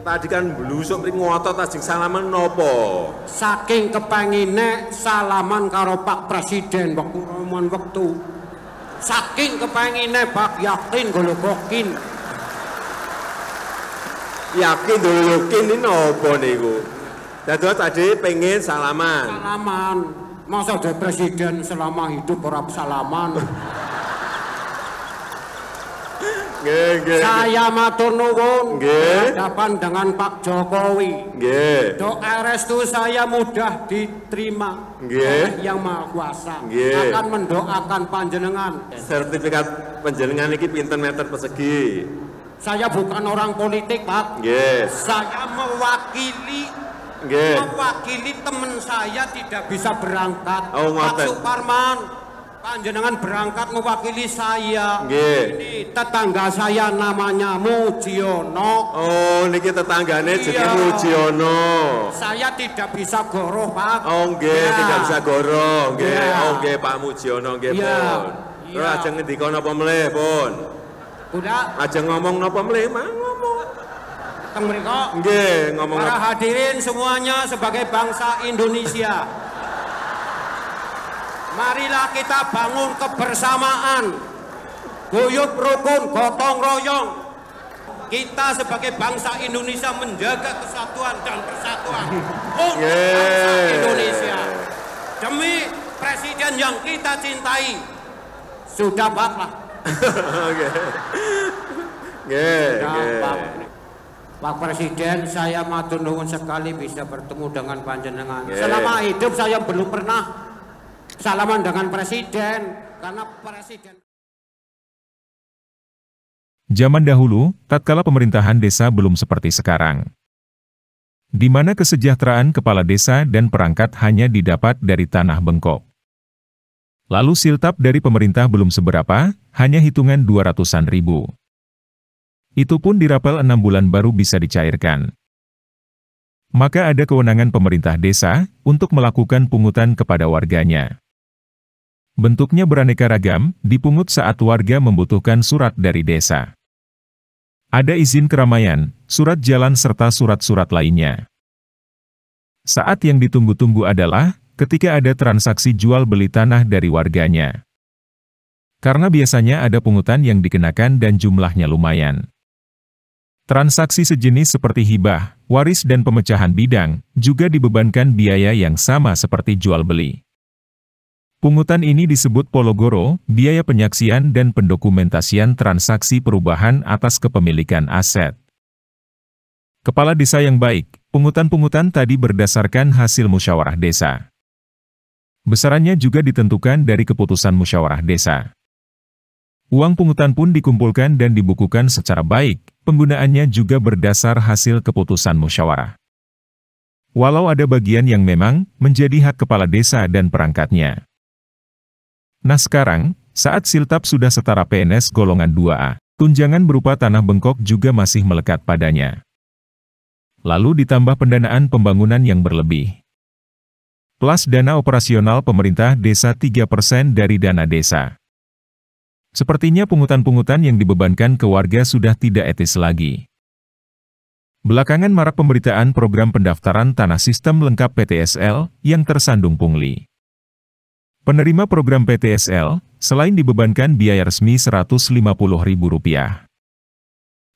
tadi kan blusuk mriki ngotot ajeng salaman nopo? Saking kepengine salaman karo Pak Presiden wektu roman wektu. Saking kepengine Pak Yakin Golokokin. Yakin Golokokin ini nopo niku? Dados tadi pengen salaman. Salaman. Masa ada presiden selama hidup ora salaman. Saya matur nuwun berhadapan dengan Pak Jokowi. Doa restu saya mudah diterima oleh Yang Maha Kuasa. Akan mendoakan panjenengan. Sertifikat panjenengan iki pinten meter persegi? Saya bukan orang politik, Pak. Saya mewakili teman saya tidak bisa berangkat. Pak Suparman. Panjenengan berangkat mewakili saya. Ini tetangga saya namanya Mujiono. Oh, niki tetanggane jenenge Mujiono. Saya tidak bisa goroh, Pak. Oh, nggih, tidak bisa goroh. Nggih. Oh, nggih, Pak Mujiono nggih, Pun. Terus ajeng ngendika napa mleh, Pun? Udah. Ajeng ngomong napa mleh, Mang? Ngomong. Teng mriko. Nggih, ngomong. Para hadirin semuanya sebagai bangsa Indonesia. Marilah kita bangun kebersamaan, guyub rukun, gotong royong. Kita sebagai bangsa Indonesia menjaga kesatuan dan persatuan untuk bangsa Indonesia. Demi presiden yang kita cintai. Sudah, Pak lah. Pak Presiden, saya matur nuwun sekali bisa bertemu dengan panjenengan. Selama hidup saya belum pernah salaman dengan presiden, karena presiden. Zaman dahulu, tatkala pemerintahan desa belum seperti sekarang, di mana kesejahteraan kepala desa dan perangkat hanya didapat dari tanah bengkok. Lalu siltap dari pemerintah belum seberapa, hanya hitungan 200-an ribu. Itu pun dirapel 6 bulan baru bisa dicairkan. Maka ada kewenangan pemerintah desa untuk melakukan pungutan kepada warganya. Bentuknya beraneka ragam, dipungut saat warga membutuhkan surat dari desa. Ada izin keramaian, surat jalan serta surat-surat lainnya. Saat yang ditunggu-tunggu adalah ketika ada transaksi jual beli tanah dari warganya. Karena biasanya ada pungutan yang dikenakan dan jumlahnya lumayan. Transaksi sejenis seperti hibah, waris dan pemecahan bidang juga dibebankan biaya yang sama seperti jual beli. Pungutan ini disebut pologoro, biaya penyaksian dan pendokumentasian transaksi perubahan atas kepemilikan aset. Kepala desa yang baik, pungutan-pungutan tadi berdasarkan hasil musyawarah desa. Besarannya juga ditentukan dari keputusan musyawarah desa. Uang pungutan pun dikumpulkan dan dibukukan secara baik, penggunaannya juga berdasar hasil keputusan musyawarah. Walau ada bagian yang memang menjadi hak kepala desa dan perangkatnya. Nah sekarang, saat siltap sudah setara PNS golongan 2A, tunjangan berupa tanah bengkok juga masih melekat padanya. Lalu ditambah pendanaan pembangunan yang berlebih. Plus dana operasional pemerintah desa 3% dari dana desa. Sepertinya pungutan-pungutan yang dibebankan ke warga sudah tidak etis lagi. Belakangan marak pemberitaan program pendaftaran tanah sistem lengkap PTSL yang tersandung pungli. Penerima program PTSL, selain dibebankan biaya resmi Rp150.000.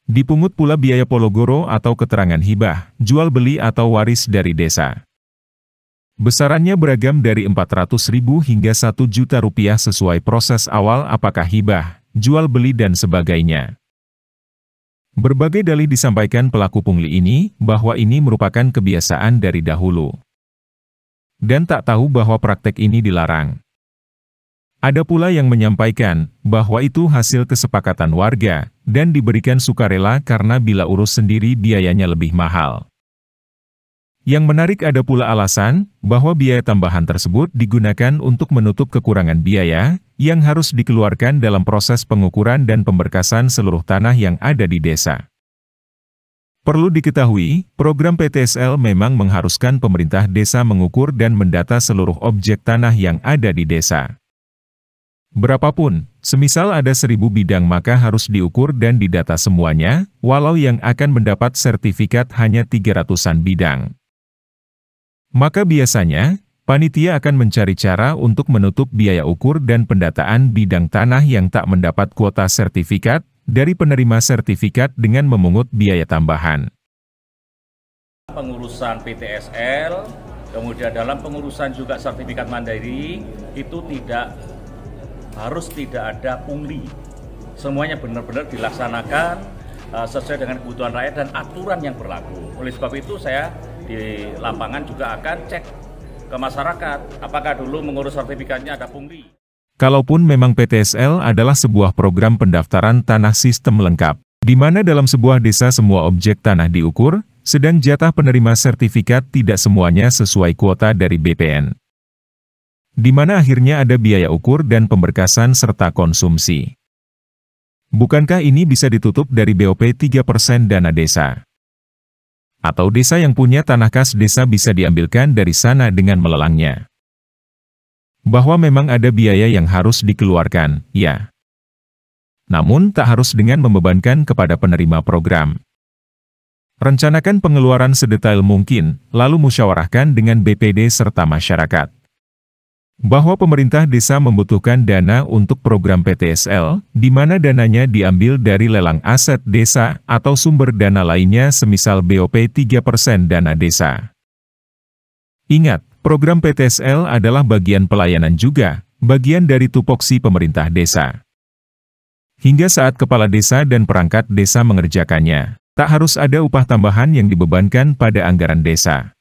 Dipungut pula biaya pologoro atau keterangan hibah, jual beli atau waris dari desa. Besarannya beragam dari Rp400.000 hingga Rp1.000.000 sesuai proses awal apakah hibah, jual beli dan sebagainya. Berbagai dalih disampaikan pelaku pungli ini, bahwa ini merupakan kebiasaan dari dahulu. Dan tak tahu bahwa praktek ini dilarang. Ada pula yang menyampaikan bahwa itu hasil kesepakatan warga, dan diberikan sukarela karena bila urus sendiri biayanya lebih mahal. Yang menarik ada pula alasan bahwa biaya tambahan tersebut digunakan untuk menutup kekurangan biaya yang harus dikeluarkan dalam proses pengukuran dan pemberkasan seluruh tanah yang ada di desa. Perlu diketahui, program PTSL memang mengharuskan pemerintah desa mengukur dan mendata seluruh objek tanah yang ada di desa. Berapapun, Semisal ada 1000 bidang maka harus diukur dan didata semuanya, walau yang akan mendapat sertifikat hanya 300-an bidang. Maka biasanya, panitia akan mencari cara untuk menutup biaya ukur dan pendataan bidang tanah yang tak mendapat kuota sertifikat dari penerima sertifikat dengan memungut biaya tambahan. Pengurusan PTSL, kemudian dalam pengurusan juga sertifikat mandiri, itu tidak ada pungli. Semuanya benar-benar dilaksanakan sesuai dengan kebutuhan rakyat dan aturan yang berlaku. Oleh sebab itu saya di lapangan juga akan cek ke masyarakat, apakah dulu mengurus sertifikatnya ada pungli. Kalaupun memang PTSL adalah sebuah program pendaftaran tanah sistem lengkap, di mana dalam sebuah desa semua objek tanah diukur, sedang jatah penerima sertifikat tidak semuanya sesuai kuota dari BPN. Di mana akhirnya ada biaya ukur dan pemberkasan serta konsumsi. Bukankah ini bisa ditutup dari BOP 3% dana desa? Atau desa yang punya tanah kas desa bisa diambilkan dari sana dengan melelangnya? Bahwa memang ada biaya yang harus dikeluarkan, ya. Namun tak harus dengan membebankan kepada penerima program. Rencanakan pengeluaran sedetail mungkin, lalu musyawarahkan dengan BPD serta masyarakat. Bahwa pemerintah desa membutuhkan dana untuk program PTSL, di mana dananya diambil dari lelang aset desa atau sumber dana lainnya semisal BOP 3% dana desa. Ingat, program PTSL adalah bagian pelayanan juga, bagian dari tupoksi pemerintah desa. Hingga saat kepala desa dan perangkat desa mengerjakannya, tak harus ada upah tambahan yang dibebankan pada anggaran desa.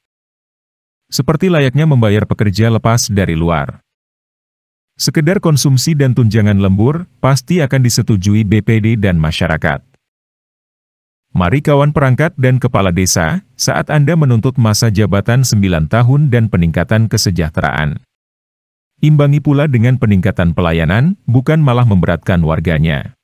Seperti layaknya membayar pekerja lepas dari luar. Sekedar konsumsi dan tunjangan lembur, pasti akan disetujui BPD dan masyarakat. Mari kawan perangkat dan kepala desa, saat Anda menuntut masa jabatan 9 tahun dan peningkatan kesejahteraan. Imbangi pula dengan peningkatan pelayanan, bukan malah memberatkan warganya.